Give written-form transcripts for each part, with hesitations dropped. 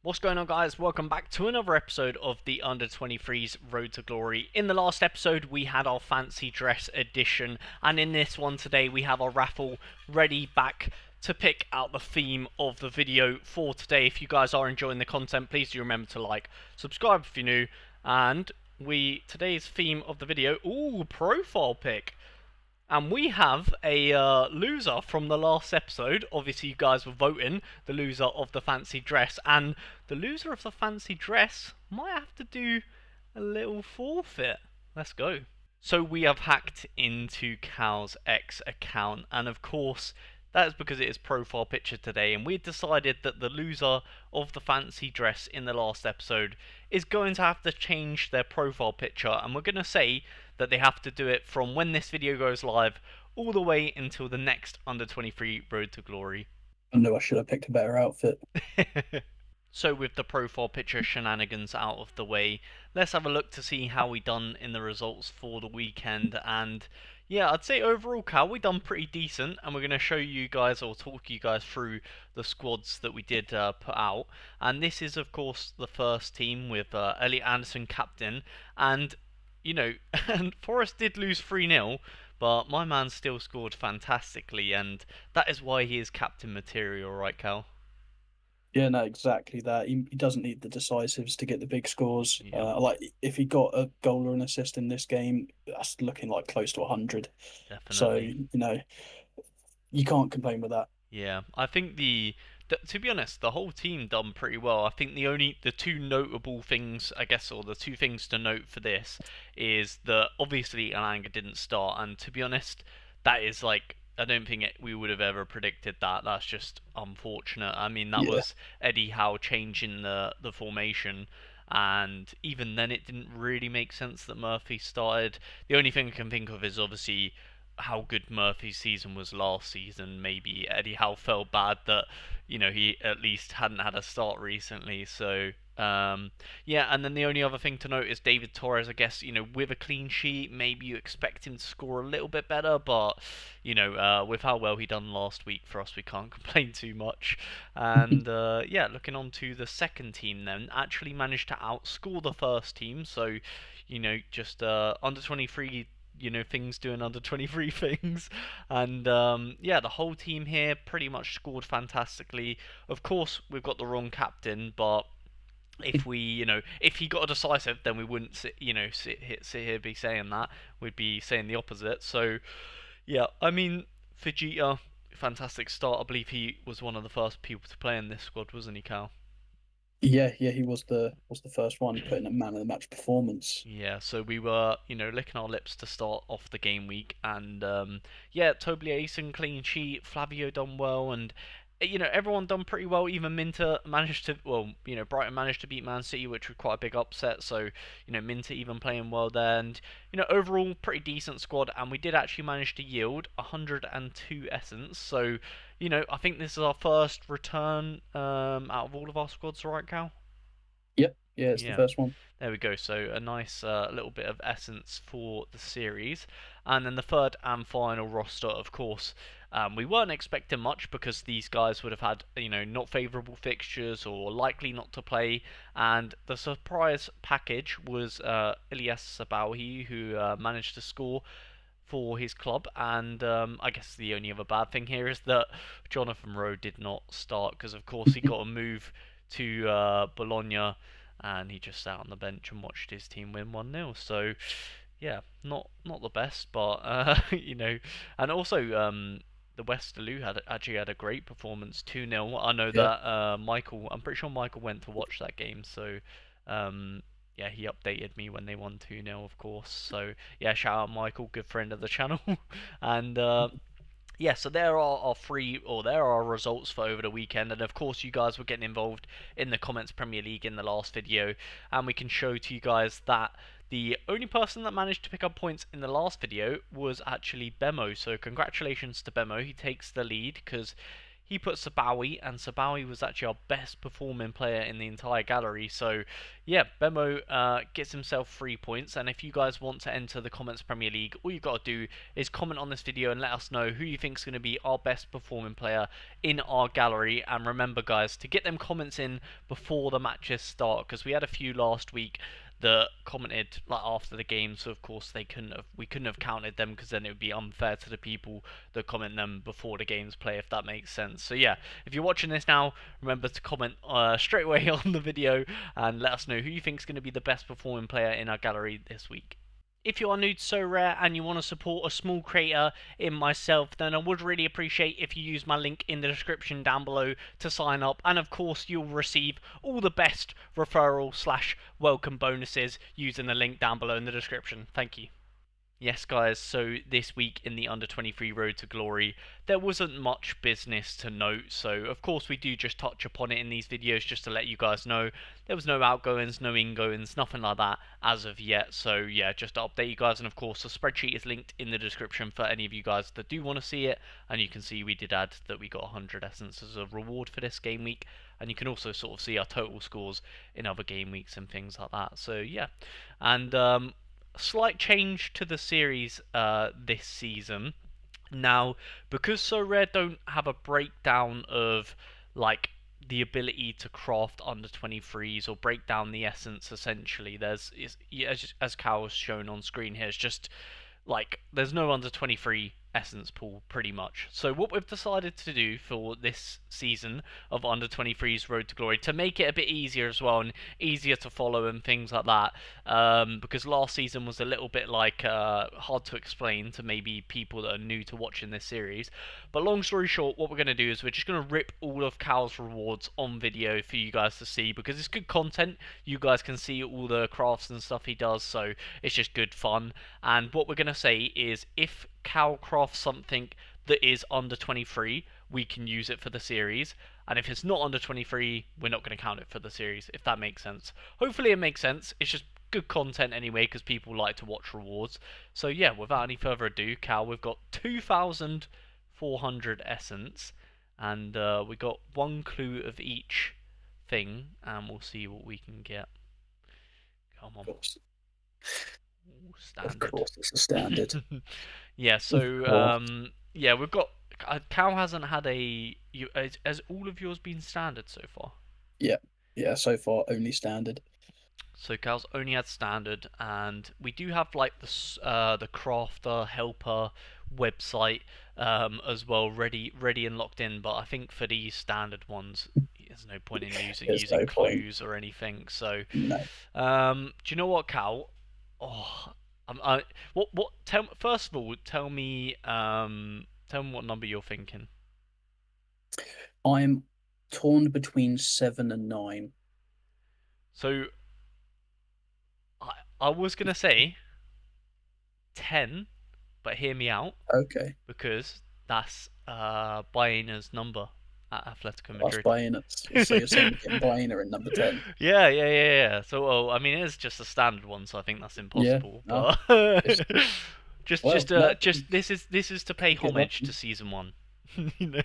What's going on, guys? Welcome back to another episode of the Under-23's Road to Glory. In the last episode, we had our fancy dress edition, and in this one today, we have our raffle ready back to pick out the theme of the video for today. If you guys are enjoying the content, please do remember to like, subscribe if you're new, and today's theme of the video, profile pic. And we have a loser from the last episode. Obviously, you guys were voting the loser of the fancy dress. And the loser of the fancy dress might have to do a little forfeit. Let's go. So we have hacked into Cal's X account. And of course, that is because it is profile picture today. And we decided that the loser of the fancy dress in the last episode is going to have to change their profile picture. And we're going to say that they have to do it from when this video goes live all the way until the next Under-23 Road to Glory. I knew I should have picked a better outfit. So with the profile picture shenanigans out of the way, let's have a look to see how we done in the results for the weekend. And yeah, I'd say overall, Cal, we done pretty decent, and we're going to show you guys or talk you guys through the squads that we did put out. And this is of course the first team with Elliot Anderson captain, and you know, and Forest did lose 3-0, but my man still scored fantastically, and that is why he is captain material, right, Cal? Yeah, no, exactly that. He doesn't need the decisives to get the big scores. Yep, Like if he got a goal or an assist in this game, that's looking like close to 100. So, definitely. you can't complain with that. Yeah, I think to be honest, the whole team done pretty well. I think the two notable things, I guess, or the two things to note for this is that obviously Alanga didn't start, and to be honest, that is like I don't think we would have ever predicted that. That's just unfortunate. I mean, that Yeah, was Eddie Howe changing the formation, and even then, it didn't really make sense that Murphy started. The only thing I can think of is obviously how good Murphy's season was last season. Maybe Eddie Howe felt bad that he at least hadn't had a start recently. So yeah, and then the only other thing to note is David Torres. I guess with a clean sheet, maybe you expect him to score a little bit better, but with how well he done last week for us, we can't complain too much. And yeah, looking on to the second team, then actually managed to outscore the first team. So just under 23 things doing under 23 things, and yeah, the whole team here pretty much scored fantastically. Of course, we've got the wrong captain, but if he got a decisive, then we wouldn't sit here be saying that. We'd be saying the opposite. So yeah, I mean, Fujita, fantastic start. I believe he was one of the first people to play in this squad, wasn't he, Cal? yeah, he was the first one putting a man of the match performance. Yeah, so we were, licking our lips to start off the game week, and yeah, Tobliason clean sheet, Flavio done well, and everyone done pretty well. Even Minter managed to, well, Brighton managed to beat Man City, which was quite a big upset. So Minter even playing well there, and overall pretty decent squad, and we did actually manage to yield 102 essence. So I think this is our first return out of all of our squads, right, Cal? Yep, yeah, it's the Yeah. first one. There we go. So a nice little bit of essence for the series. And then the third and final roster, of course, we weren't expecting much because these guys would have had, not favourable fixtures or likely not to play. And the surprise package was Ilyas Sabahi, who managed to score for his club. And I guess the only other bad thing here is that Jonathan Rowe did not start because, of course, he got a move to Bologna, and he just sat on the bench and watched his team win 1-0. So yeah, not the best, but and also the Westerloo actually had a great performance, 2-0. I know Yeah. that Michael, I'm pretty sure Michael went to watch that game, so yeah, he updated me when they won 2-0, of course. So yeah, shout out Michael, good friend of the channel, and yeah, so there are our results for over the weekend, and of course you guys were getting involved in the Comments Premier League in the last video, and we can show to you guys that the only person that managed to pick up points in the last video was actually Bemo. So congratulations to Bemo, he takes the lead because he put Sabawi, and Sabawi was actually our best performing player in the entire gallery. So, yeah, Bemo gets himself 3 points. And if you guys want to enter the Comments Premier League, all you've got to do is comment on this video and let us know who you think is going to be our best performing player in our gallery. And remember, guys, to get them comments in before the matches start, because we had a few last week that commented like after the game, so of course we couldn't have counted them because then it would be unfair to the people that comment them before the games play, if that makes sense. So yeah, if you're watching this now, remember to comment straight away on the video and let us know who you think is going to be the best performing player in our gallery this week. If you are new to Sorare and you want to support a small creator in myself, then I would really appreciate if you use my link in the description down below to sign up. And of course, you'll receive all the best referral slash welcome bonuses using the link down below in the description. Thank you. Yes, guys, so this week in the Under 23 Road to Glory, there wasn't much business to note, so of course we do just touch upon it in these videos just to let you guys know. There was no outgoings, no ingoings, nothing like that as of yet, so yeah, just to update you guys, and of course the spreadsheet is linked in the description for any of you guys that do want to see it, and you can see we did add that we got 100 essence as a reward for this game week, and you can also sort of see our total scores in other game weeks and things like that, so yeah. And slight change to the series this season. Now, because Sorare don't have a breakdown of like the ability to craft under 23s or break down the essence, essentially, as Cal has shown on screen here, it's just like there's no under 23 essence pool pretty much. So what we've decided to do for this season of under 23's Road to Glory, to make it a bit easier as well and easier to follow and things like that, because last season was a little bit like hard to explain to maybe people that are new to watching this series. But long story short, what we're going to do is we're just going to rip all of Cal's rewards on video for you guys to see, because it's good content. You guys can see all the crafts and stuff he does, so it's just good fun. And what we're going to say is if Cal crafts something that is under 23, we can use it for the series. And if it's not under 23, we're not going to count it for the series, if that makes sense. Hopefully it makes sense. It's just good content anyway, because people like to watch rewards. So yeah, without any further ado, Cal, we've got 2,400 essence. And we got one clue of each thing. And we'll see what we can get. Come on. Of course, Ooh, of standard. course, it's a standard. Yeah, Of so course. yeah, we've got Cal hasn't had a has all of yours been standard so far? Yeah, yeah. So far, only standard. So Cal's only had standard, and we do have like the crafter helper website as well, ready and locked in. But I think for these standard ones, there's no point in There's using no point. clues or anything. So No, do you know what, Cal? Oh, what? First of all, tell me what number you're thinking. I'm torn between 7 and 9. So I was gonna say 10, but hear me out Okay, because that's Baena's number at Atletico that's Madrid. Baena. So you're saying we're getting Baena in number 10? Yeah. So, well, I mean, it's just a standard one, so I think that's Yeah. impossible. No, But it's well, no, just this is to pay good luck. homage to season one. you know.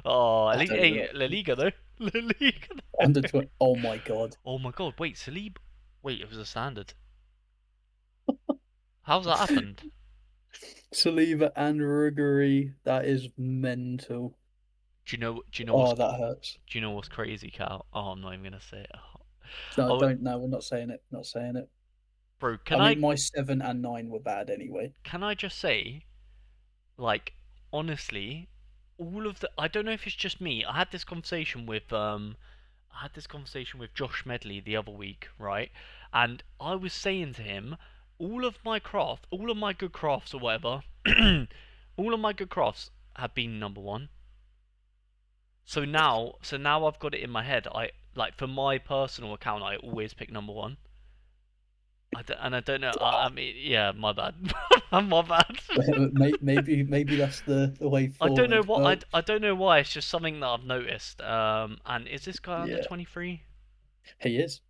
Oh, at I least don't hey, know. La Liga though. La Liga. Under 20. Oh my God. Oh my God! Wait, Salib. Wait, it was a standard. How's that happened? Saliba and Ruggery. That is mental. Do you know? Do you know what's? Oh, that hurts. Do you know what's crazy, Cal? Oh, I'm not even gonna say it. No, Oh, don't. No, we're not saying it. Not saying it. bro, I mean, my 7 and 9 were bad anyway. can I just say, like, honestly, all of the I don't know if it's just me. I had this conversation with Josh Medley the other week, right? And I was saying to him, all of my good crafts or whatever, all of my good crafts have been number one. So now I've got it in my head. I like for my personal account, I always pick number one. And I don't know. I mean, yeah, my bad. My bad. Maybe that's the way I don't know forward. what Well, I don't know why. It's just something that I've noticed. And is this guy under yeah, 23? he is,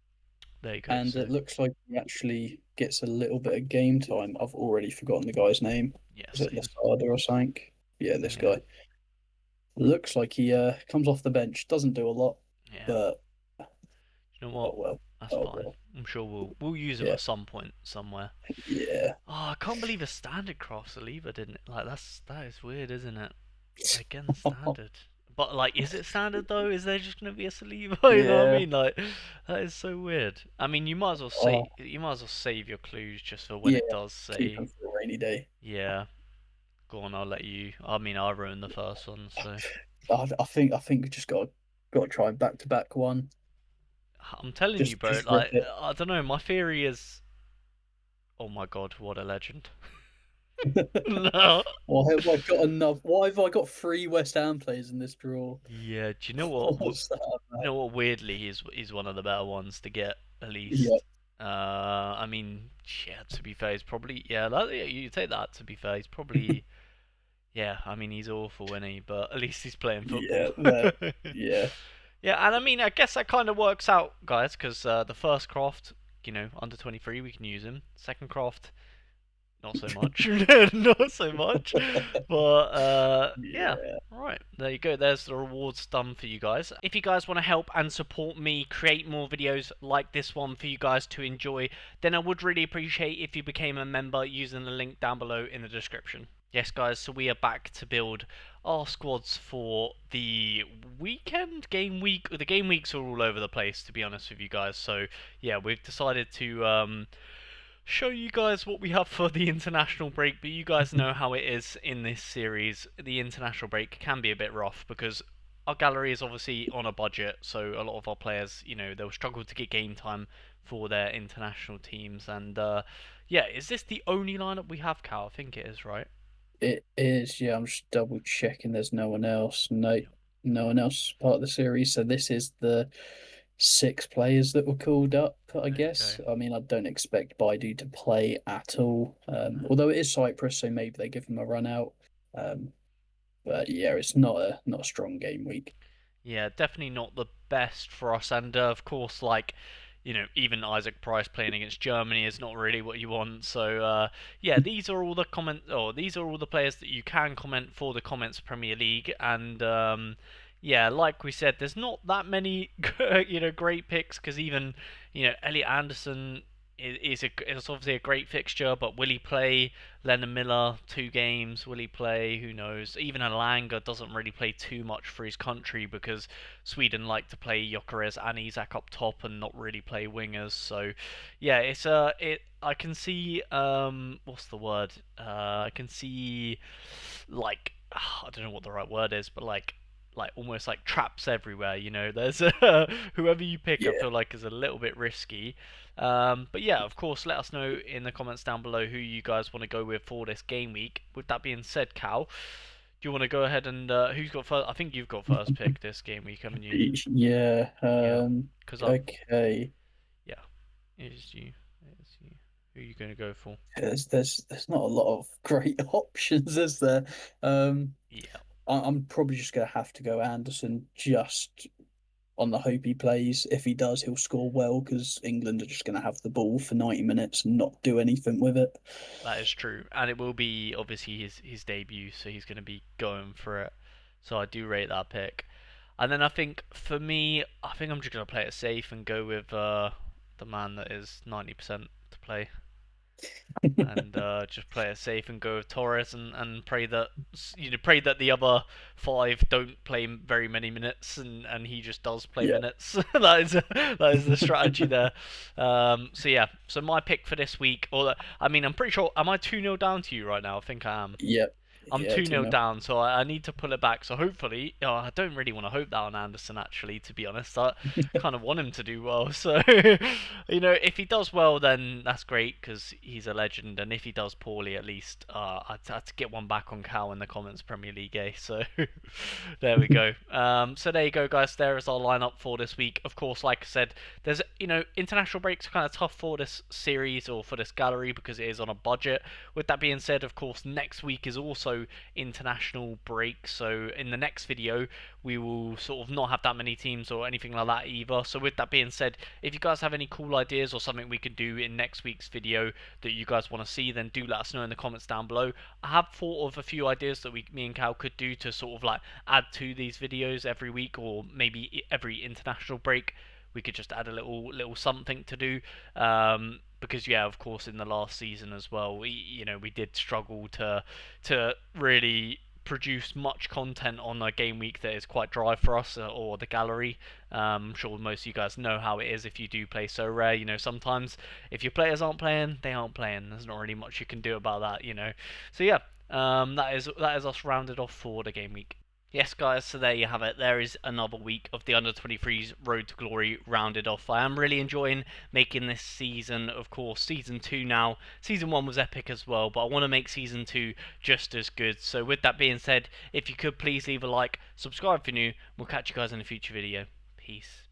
There you go. and So it looks like he actually gets a little bit of game time. I've already forgotten the guy's name. yeah, Was it same, Lasada or something? Yeah, this same. guy. Looks like he comes off the bench, doesn't do a lot, Yeah. but You know oh what? well, That's oh fine. well. I'm sure we'll use him Yeah, at some point somewhere. yeah. Oh, I can't believe a standard cross lever didn't like that is weird, isn't it? Again, standard. But like, is it standard though? Is there just gonna be a Saliba? You know what I Yeah. mean? Like, that is so weird. I mean, Oh, you might as well save your clues just for when yeah. it does Keep say, him for a rainy day. yeah. Go on, I'll let you. I mean, I ruined the first one, so I think we just got to try back to back one. I'm telling you, bro. Just rip Like, it. I don't know. My theory is, oh my god, what a legend. No. Why have I got three West Ham players in this draw? Yeah. Do you know what? What's that You about? know what? Weirdly, he's one of the better ones to get at Yeah, least. I mean, yeah. To be fair, he's probably yeah. Yeah, you take that. To be fair, he's probably yeah. I mean, he's awful, isn't he? But at least he's playing football. yeah, that, yeah, Yeah, and I mean, I guess that kind of works out, guys, because the first craft, under 23, we can use him. Second craft, not so much. Not so much. But yeah. yeah. Right, there you go. There's the rewards done for you guys. If you guys want to help and support me create more videos like this one for you guys to enjoy, then I would really appreciate if you became a member using the link down below in the description. Yes, guys, so we are back to build our squads for the weekend game week. The game weeks are all over the place, to be honest with you guys. So yeah, we've decided to show you guys what we have for the international break, but you guys know how it is in this series. The international break can be a bit rough because our gallery is obviously on a budget, so a lot of our players, they'll struggle to get game time for their international teams. And yeah, is this the only lineup we have, Cal? I think it is, right? It is. Yeah, I'm just double checking. There's no one else. No, Yep. no one else part of the series. So this is the six players that were called up, I There you go. guess. I mean, I don't expect Baidu to play at all. No. Although it is Cyprus, so maybe they give him a run out. Um, but yeah, it's not a strong game week. Yeah, definitely not the best for us. And of course, like, even Isaac Price playing against Germany is not really what you want. So, yeah, these are all the players that you can comment for the Comments Premier League. And yeah, like we said, there's not that many, great picks because even, Elliot Anderson is obviously a great fixture, but will he play? Lennon Miller, 2 games. Will he play? Who knows? Even Alanga doesn't really play too much for his country because Sweden like to play Gyökeres and Isak up top and not really play wingers. So, yeah, I can see what's the word? I can see like I don't know what the right word is, but like almost like traps everywhere. There's whoever you pick, I Yeah, feel like is a little bit risky. But yeah, of course, let us know in the comments down below who you guys want to go with for this game week. With that being said, Cal, do you want to go ahead and who's got first? I think you've got first pick this game week, haven't you? yeah. Yeah, because I've Okay. yeah, it's you, it's you. Who are you going to go for? There's not a lot of great options, is there? Um, Yeah, I'm probably just gonna have to go Anderson just on the hope he plays. If he does, he'll score well because England are just gonna have the ball for 90 minutes and not do anything with it. that is true, and it will be obviously his debut, so he's going to be going for it. So I do rate that pick. And then I think for me, I think I'm just gonna play it safe and go with the man that is 90% to play, and just play it safe and go with Torres and pray that pray that the other five don't play very many minutes and he just does play Yeah. minutes. That is the strategy there. So yeah, so my pick for this week, I mean I'm pretty sure am I 2-0 down to you right now? I think I am. Yep. I'm Yeah, 2 2 0 0. down, so I need to pull it back. So hopefully, I don't really want to hope that on Anderson, actually, to be honest. I kind of want him to do well. So, if he does well, then that's great because he's a legend. And if he does poorly, at least I'd have to get one back on Cal in the comments Premier League, eh? So, there we go. So there you go, guys. There is our lineup for this week. Of course, like I said, there's, international breaks are kind of tough for this series or for this gallery because it is on a budget. With that being said, of course, next week is also also international break. So in the next video, we will sort of not have that many teams or anything like that either. So with that being said, if you guys have any cool ideas or something we could do in next week's video that you guys want to see, then do let us know in the comments down below. I have thought of a few ideas that me and Cal could do to sort of like add to these videos every week, or maybe every international break we could just add a little something to do. Because yeah, of course, in the last season as well, we did struggle to really produce much content on a game week that is quite dry for us, or the gallery. I'm sure most of you guys know how it is if you do play Sorare. Sometimes if your players aren't playing, they aren't playing. There's not really much you can do about that. So yeah, that is us rounded off for the game week. Yes, guys, so there you have it. There is another week of the Under 23's Road to Glory rounded off. I am really enjoying making this season, of course, Season 2 now. Season 1 was epic as well, but I want to make Season 2 just as good. So with that being said, if you could please leave a like, subscribe if you're new. We'll catch you guys in a future video. Peace.